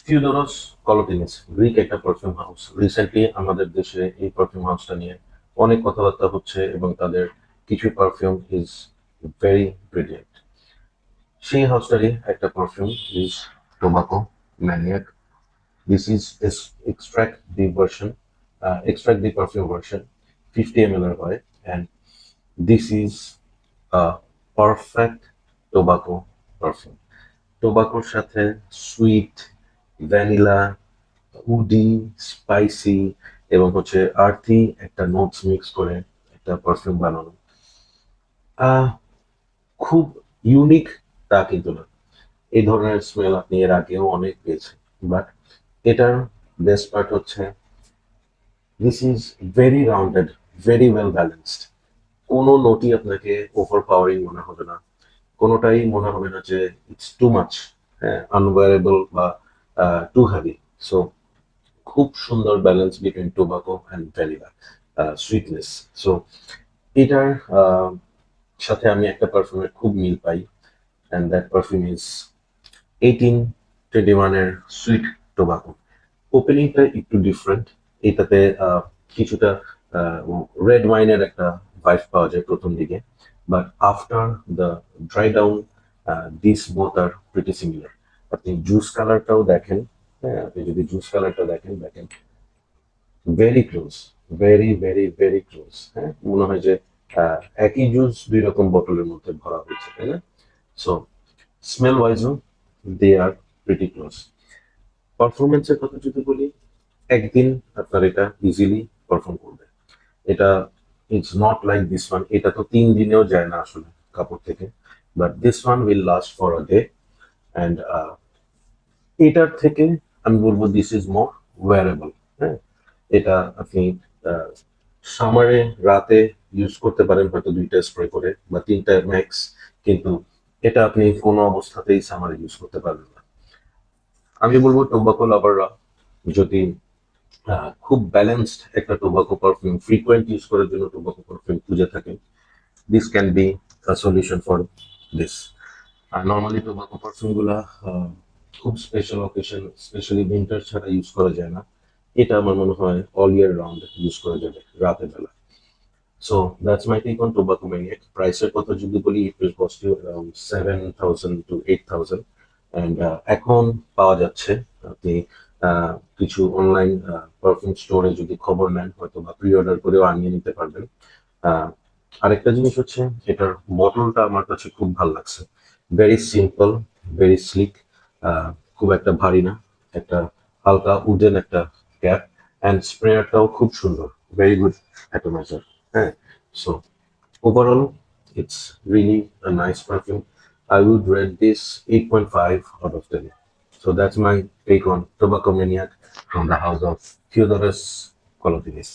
থিওডোরস কলোটিনিস Greek একটা perfume house. Recently আমাদের দেশে এই পারফিউম হাউসটা নিয়ে অনেক কথাবার্তা হচ্ছে এবং তাদের কিছু পারফিউম ইজ ভেরি ব্রিলিয়েন্ট। সেই হাউসটারই একটা perfume is tobacco maniac. This is extract the version, extract the perfume version, 50 ml হয়, and this is a perfect tobacco perfume. টোবাকোর সাথে সুইট, ভ্যানিলা, উডি, স্পাইসি এবং হচ্ছে আর্থি একটা নোটস মিক্স করে একটা পারফিউম বানানো। আহ খুব ইউনিক তা কিন্তু না, এই ধরনের স্মেল আপনি এর আগেও অনেক পেয়েছেন, বাট এটার বেস্ট পার্ট হচ্ছে this is very rounded, very well balanced. কোনো নোটই আপনাকে ওভার পাওয়ারিং মনে হবে না, কোনোটাই মনে হবে না যে ইটস টু মাচ, হ্যাঁ, আনওয়ারেবল বা টু হ্যাভি। সো খুব সুন্দর balance between tobacco and vanilla sweetness. So এটার সাথে আমি একটা পারফিউমের খুব মিল পাই, অ্যান্ড দ্যাট পারফিউম ইজ 1821 এর সুইট টোবাকো। ওপেনিংটা একটু ডিফারেন্ট, এটাতে কিছুটা রেড ওয়াইনের একটা ভাইব পাওয়া যায় প্রথম দিকে, but after the dry down this both are pretty similar. আপনি জুস কালারটাও দেখেন, হ্যাঁ, আপনি যদি জুস কালারটা দেখেন দেখেন very close, very very very close. হ্যাঁ, মনে হয় যে একই জুস দুই রকম বোতলের মধ্যে ভরা হয়েছে, তাই না? সো স্মেল ওয়াইজও দে আর প্রিটি ক্লোজ। পারফরমেন্সের কথা যদি বলি, একদিন আপনার এটা ইজিলি পারফর্ম করবে। এটা it's not like this one, এটা তো 3 দিনেও যায় না আসলে কাপড় থেকে, but this one will last for a day. And এটার থেকে আমি বলবো দিস ইজ মোর ওয়ারেবল। হ্যাঁ, এটা আপনি সামারে রাতে ইউজ করতে পারেন হয়তো 2টা স্প্রে করে বা 3টা ম্যাক্স, কিন্তু এটা আপনি কোনো অবস্থাতেই সামারে ইউজ করতে পারবেন না। আমি বলবো টোবাকো লাভাররা যদি খুব ব্যালেন্সড একটা টোবাকো পারফিউম ফ্রিকোয়েন্ট ইউজ করার জন্য টোবাকো পারফিউম খুঁজে থাকেন, this can be a solution for this. আর নর্মালি টোবাকো পারফিউম গুলা খুব স্পেশাল অকেশন, স্পেশালি উইন্টার ছাড়া ইউজ করা যায় না। এটা আমার মনে হয় অল ইয়ার রাউন্ড ইউজ করা যাবে রাতের বেলা। So that's my take on tobacco maniac. প্রাইসের কথা যদি বলি, it will cost you around 7,000 to 8,000, and এখন পাওয়া যাচ্ছে। আপনি কিছু অনলাইন পারফিউম স্টোরে যদি খবর নেন হয়তো বা প্রি অর্ডার করেও আনিয়ে নিতে পারবেন। আহ, আরেকটা জিনিস হচ্ছে এটার বটলটা আমার কাছে খুব ভালো লাগছে, ভেরি সিম্পল, ভেরি স্লিক, খুব একটা ভারী না, একটা হালকা উডেন একটা ক্যাপ, অ্যান্ড স্প্রেয়ারটাও খুব সুন্দর, ভেরি গুড অ্যাটোমাইজার। হ্যাঁ, so overall it's really a nice perfume. I would rate this 8.5 out of 10. So that's my take on Tobacco Maniac from the house of Theodorus Kolotinis.